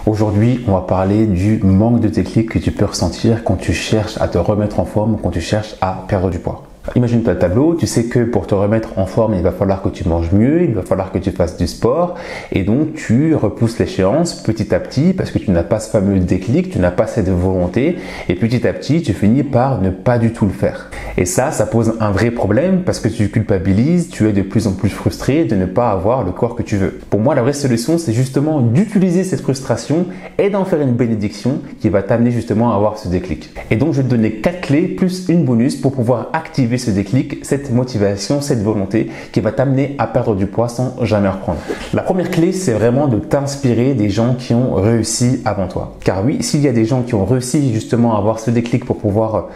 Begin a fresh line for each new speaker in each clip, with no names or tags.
Aujourd'hui, on va parler du manque de déclic que tu peux ressentir quand tu cherches à te remettre en forme ou quand tu cherches à perdre du poids. Imagine-toi le tableau, tu sais que pour te remettre en forme, il va falloir que tu manges mieux, il va falloir que tu fasses du sport et donc tu repousses l'échéance petit à petit parce que tu n'as pas ce fameux déclic, tu n'as pas cette volonté et petit à petit, tu finis par ne pas du tout le faire. Et ça pose un vrai problème parce que tu culpabilises, tu es de plus en plus frustré de ne pas avoir le corps que tu veux. Pour moi, la vraie solution, c'est justement d'utiliser cette frustration et d'en faire une bénédiction qui va t'amener justement à avoir ce déclic. Et donc, je vais te donner 4 clés plus une bonus pour pouvoir activer ce déclic, cette motivation, cette volonté qui va t'amener à perdre du poids sans jamais reprendre. La première clé, c'est vraiment de t'inspirer des gens qui ont réussi avant toi. Car oui, s'il y a des gens qui ont réussi justement à avoir ce déclic pour pouvoir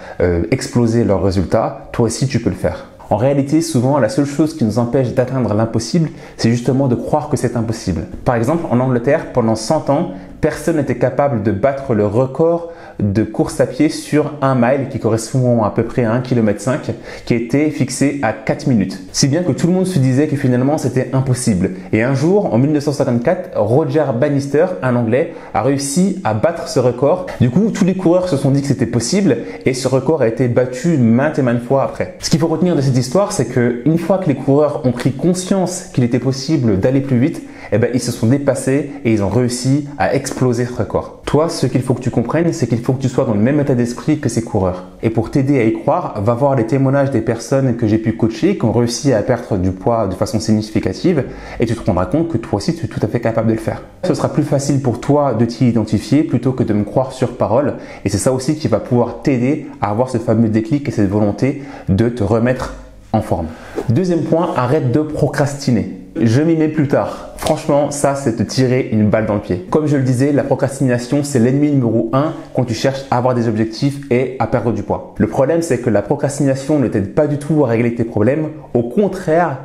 exploser leurs résultats, toi aussi tu peux le faire. En réalité, souvent, la seule chose qui nous empêche d'atteindre l'impossible, c'est justement de croire que c'est impossible. Par exemple, en Angleterre, pendant 100 ans, personne n'était capable de battre le record de course à pied sur 1 mile qui correspond à peu près à 1,5 km qui était fixé à 4 minutes. Si bien que tout le monde se disait que finalement c'était impossible. Et un jour, en 1954, Roger Bannister, un Anglais, a réussi à battre ce record. Du coup, tous les coureurs se sont dit que c'était possible et ce record a été battu maintes et maintes fois après. Ce qu'il faut retenir de cette histoire, c'est qu'une fois que les coureurs ont pris conscience qu'il était possible d'aller plus vite, ils se sont dépassés et ils ont réussi à exploser ce record. Toi, ce qu'il faut que tu comprennes, c'est qu'il faut que tu sois dans le même état d'esprit que ces coureurs. Et pour t'aider à y croire, va voir les témoignages des personnes que j'ai pu coacher, qui ont réussi à perdre du poids de façon significative et tu te rendras compte que toi aussi, tu es tout à fait capable de le faire. Ce sera plus facile pour toi de t'y identifier plutôt que de me croire sur parole et c'est ça aussi qui va pouvoir t'aider à avoir ce fameux déclic et cette volonté de te remettre en forme. Deuxième point, arrête de procrastiner. Je m'y mets plus tard. Franchement, ça, c'est te tirer une balle dans le pied. Comme je le disais, la procrastination, c'est l'ennemi numéro 1 quand tu cherches à avoir des objectifs et à perdre du poids. Le problème, c'est que la procrastination ne t'aide pas du tout à régler tes problèmes. Au contraire,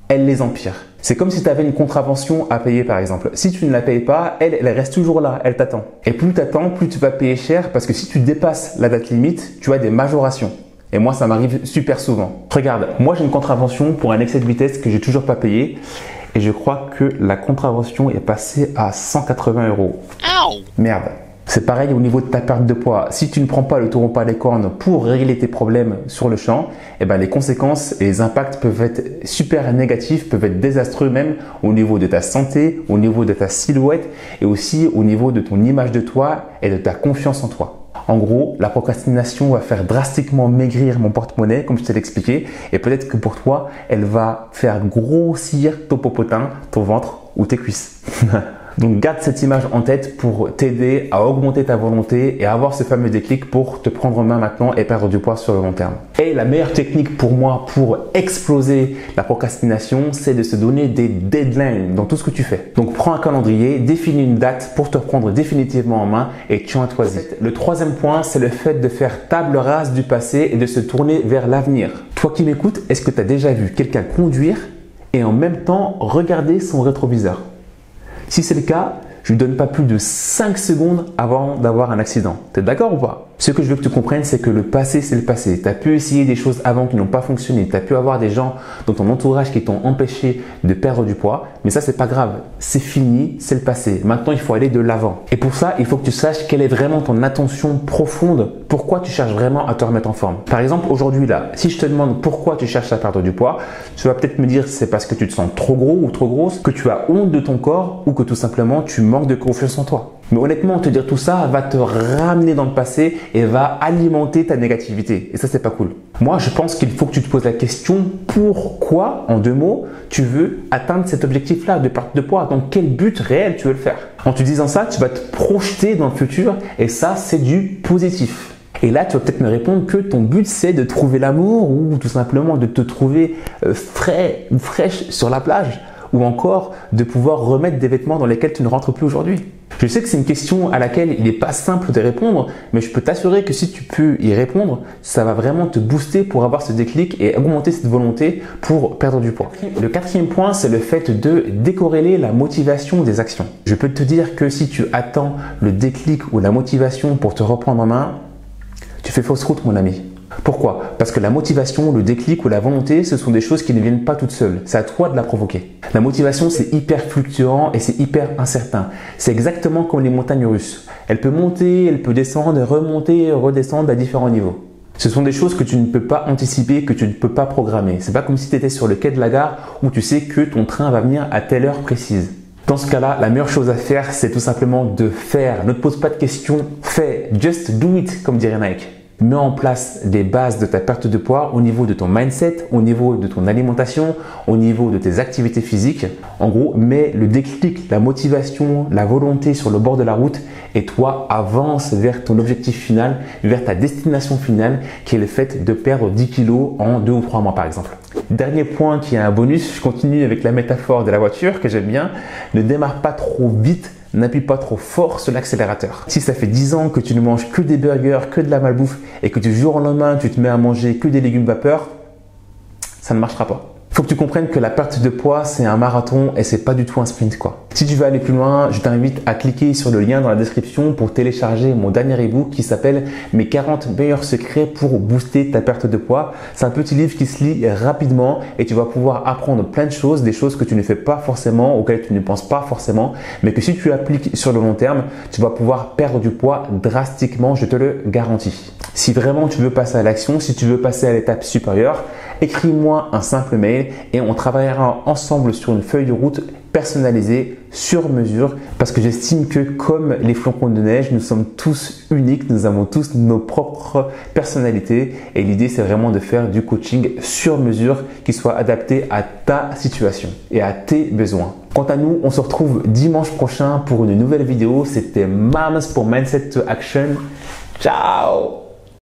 elle les empire. C'est comme si tu avais une contravention à payer par exemple. Si tu ne la payes pas, elle reste toujours là, elle t'attend. Et plus tu attends, plus tu vas payer cher parce que si tu dépasses la date limite, tu as des majorations. Et moi, ça m'arrive super souvent. Regarde, moi j'ai une contravention pour un excès de vitesse que j'ai toujours pas payé. Et je crois que la contravention est passée à 180 €. Merde. C'est pareil au niveau de ta perte de poids. Si tu ne prends pas le taureau par les cornes pour régler tes problèmes sur le champ, les conséquences et les impacts peuvent être super négatifs, peuvent être désastreux même au niveau de ta santé, au niveau de ta silhouette et aussi au niveau de ton image de toi et de ta confiance en toi. En gros, la procrastination va faire drastiquement maigrir mon porte-monnaie, comme je t'ai expliqué, et peut-être que pour toi, elle va faire grossir ton popotin, ton ventre ou tes cuisses. Donc garde cette image en tête pour t'aider à augmenter ta volonté et à avoir ce fameux déclic pour te prendre en main maintenant et perdre du poids sur le long terme. Et la meilleure technique pour moi pour exploser la procrastination, c'est de se donner des deadlines dans tout ce que tu fais. Donc prends un calendrier, définis une date pour te prendre définitivement en main et tiens-toi-y. Le troisième point, c'est le fait de faire table rase du passé et de se tourner vers l'avenir. Toi qui m'écoutes, est-ce que tu as déjà vu quelqu'un conduire et en même temps regarder son rétroviseur ? Si c'est le cas, je ne lui donne pas plus de 5 secondes avant d'avoir un accident. Tu es d'accord ou pas? Ce que je veux que tu comprennes, c'est que le passé, c'est le passé. Tu as pu essayer des choses avant qui n'ont pas fonctionné. Tu as pu avoir des gens dans ton entourage qui t'ont empêché de perdre du poids. Mais ça, c'est pas grave. C'est fini, c'est le passé. Maintenant, il faut aller de l'avant. Et pour ça, il faut que tu saches quelle est vraiment ton intention profonde. Pourquoi tu cherches vraiment à te remettre en forme. Par exemple, aujourd'hui là, si je te demande pourquoi tu cherches à perdre du poids, tu vas peut-être me dire c'est parce que tu te sens trop gros ou trop grosse, que tu as honte de ton corps ou que tout simplement tu manques de confiance en toi. Mais honnêtement, te dire tout ça va te ramener dans le passé et va alimenter ta négativité. Et ça, c'est pas cool. Moi, je pense qu'il faut que tu te poses la question pourquoi, en 2 mots, tu veux atteindre cet objectif-là de perte de poids. Dans quel but réel tu veux le faire? En te disant ça, tu vas te projeter dans le futur et ça, c'est du positif. Et là, tu vas peut-être me répondre que ton but, c'est de trouver l'amour ou tout simplement de te trouver frais ou fraîche sur la plage ou encore de pouvoir remettre des vêtements dans lesquels tu ne rentres plus aujourd'hui. Je sais que c'est une question à laquelle il n'est pas simple de répondre, mais je peux t'assurer que si tu peux y répondre, ça va vraiment te booster pour avoir ce déclic et augmenter cette volonté pour perdre du poids. Le 4e point, c'est le fait de décorréler la motivation des actions. Je peux te dire que si tu attends le déclic ou la motivation pour te reprendre en main, tu fais fausse route, mon ami. Pourquoi? Parce que la motivation, le déclic ou la volonté, ce sont des choses qui ne viennent pas toutes seules. C'est à toi de la provoquer. La motivation, c'est hyper fluctuant et c'est hyper incertain. C'est exactement comme les montagnes russes. Elle peut monter, elle peut descendre, remonter, redescendre à différents niveaux. Ce sont des choses que tu ne peux pas anticiper, que tu ne peux pas programmer. C'est pas comme si tu étais sur le quai de la gare où tu sais que ton train va venir à telle heure précise. Dans ce cas-là, la meilleure chose à faire, c'est tout simplement de faire. Ne te pose pas de questions, fais. Just do it, comme dirait Nike. Mets en place des bases de ta perte de poids au niveau de ton mindset, au niveau de ton alimentation, au niveau de tes activités physiques. En gros, mets le déclic, la motivation, la volonté sur le bord de la route et toi, avance vers ton objectif final, vers ta destination finale qui est le fait de perdre 10 kilos en 2 ou 3 mois par exemple. Dernier point qui est un bonus, je continue avec la métaphore de la voiture que j'aime bien. Ne démarre pas trop vite. N'appuie pas trop fort sur l'accélérateur. Si ça fait 10 ans que tu ne manges que des burgers, que de la malbouffe et que du jour au lendemain tu te mets à manger que des légumes vapeur, ça ne marchera pas. Faut que tu comprennes que la perte de poids, c'est un marathon et c'est pas du tout un sprint quoi. Si tu veux aller plus loin, je t'invite à cliquer sur le lien dans la description pour télécharger mon dernier ebook qui s'appelle Mes 40 meilleurs secrets pour booster ta perte de poids. C'est un petit livre qui se lit rapidement et tu vas pouvoir apprendre plein de choses, des choses que tu ne fais pas forcément, auxquelles tu ne penses pas forcément, mais que si tu appliques sur le long terme, tu vas pouvoir perdre du poids drastiquement, je te le garantis. Si vraiment tu veux passer à l'action, si tu veux passer à l'étape supérieure, écris-moi un simple mail et on travaillera ensemble sur une feuille de route personnalisée sur mesure parce que j'estime que comme les flocons de neige, nous sommes tous uniques, nous avons tous nos propres personnalités et l'idée c'est vraiment de faire du coaching sur mesure qui soit adapté à ta situation et à tes besoins. Quant à nous, on se retrouve dimanche prochain pour une nouvelle vidéo. C'était Mams pour Mindset to Action. Ciao!